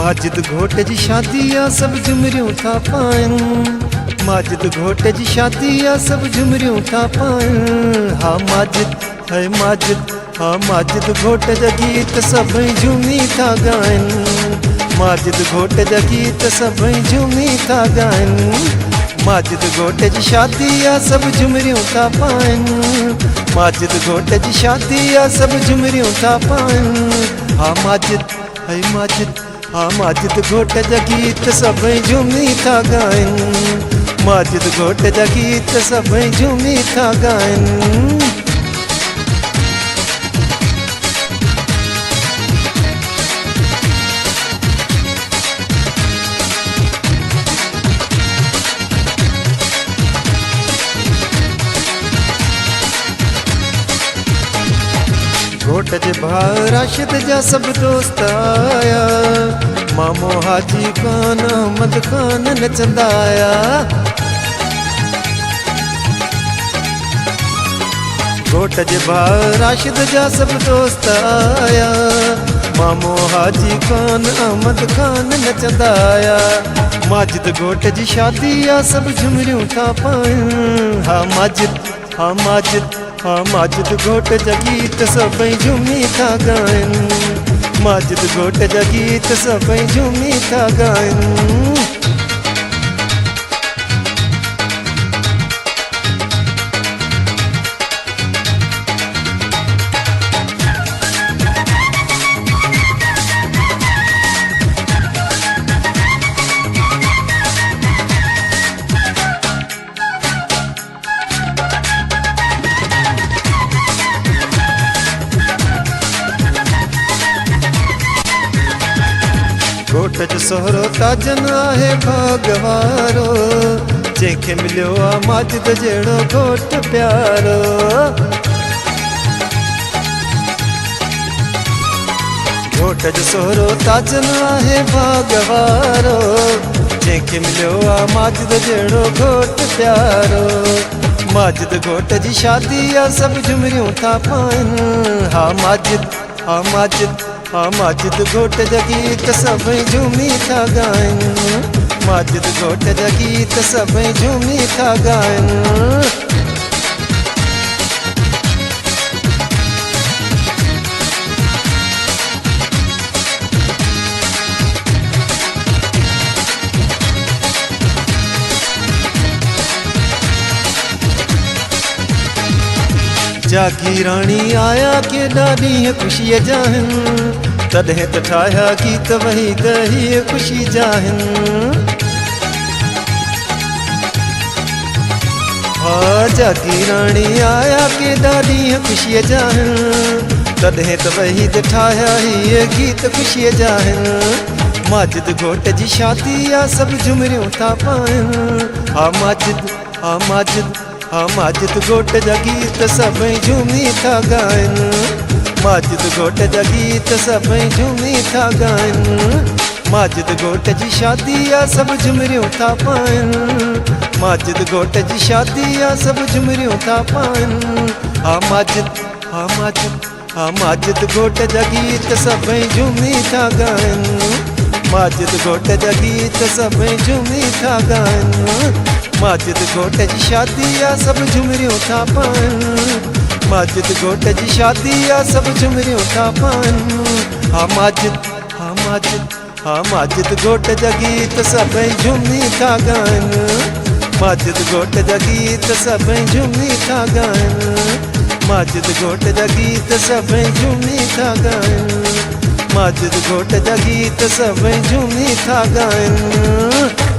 माजिद घोट जी शादी आ सब झुमरियूं था पाइन। माजिद घोट जी शादी आ सब झुमरियूं था पाइन। हा माजिद है माजिद, हा माजिद घोट जा गीत सभई झूमी था ॻाइन। माजिद घोट जा गीत सभई झूमी था ॻाइन। माजिद घोट जी शादी आ सब झुमरियूं था पाइन। माजिद घोट जी शादी आ सब झुमरियूं था पाइन। हा माजिद है माजिद, हा माजिद घोट जा गीत सभई झूमी था ॻाइन। माजिद घोट जा गीत सभई झूमी था ॻाइन। घोट जे भाउ राशिद जा सब दोस्त आया। मामो हाजी खान अहमद खान नचंदा आया। घोट जे भाउ राशिद जा सब दोस्त आया। मामो हाजी खान अहमद खान नचंदा आया। माजिद घोट जी शादी आ सब झुमरियूं था पाइन। हा माजिद, हा माजिद, हा माजिद घोट जा गीत सभई झूमी था ॻाइन। माजिद घोट जा गीत सभई झूमी था ॻाइन। घोट जो सोहरो ताजन आहे भागवारो। जंहिंखे मिलियो आहे माजिद जहिड़ो घोट प्यारो। घोट जो सोहरो ताजन आहे भागवारो। जंहिंखे मिलियो आहे माजिद जहिड़ो घोट प्यारो। माजिद घोट जी शादी आ सब झुमरियूं था पाइन। हा माजिद, हा माजिद, हा माजिद घोट जा गीत सभई झूमी था ॻाइन। माजिद घोट जा गीत सभई झूमी था ॻाइन। जागी राणी आया केॾा ॾींहं ख़ुशीअ जा आहिनि। तॾहिं त ठाहिया गीत वही दही ख़ुशी जा आहिनि। हा जागी राणी आया केॾा ॾींहं ख़ुशीअ जा आहिनि। तॾहिं त वही ठाहिया हीअ गीत ख़ुशीअ जा आहिनि। माजिद घोट जी शादी आ सब झुमरियूं था पाइन। हा माजिद, हा माजिद, हा माजिद घोट जा गीत सभई झूमी था ॻाइन। माजिद घोट जा गीत सभई झूमी था ॻाइन। माजिद घोट जी शादी आ सब झुमरियूं था पाइन। माजिद घोट जी शादी आ सब झुमरियूं था पाइन। हा माजिद, हा माजिद, हा माजिद घोट जा गीत सभई झूमी था ॻाइन। माजिद घोट जा गीत सभई झूमी था ॻाइन। माजिद घोट जी शादी आ सब झुमरियूं था पाइन। माजिद घोट जी शादी आ सब झुमरियूं था पाइन। हा माजिद, हा माजिद, हा माजिद घोट जा गीत सभई झूमी था ॻाइन। माजिद घोट जा गीत सभई झूमी था ॻाइन। माजिद घोट जा गीत सभई झूमी था ॻाइन। माजिद घोट जा गीत सभई झूमी था ॻाइन।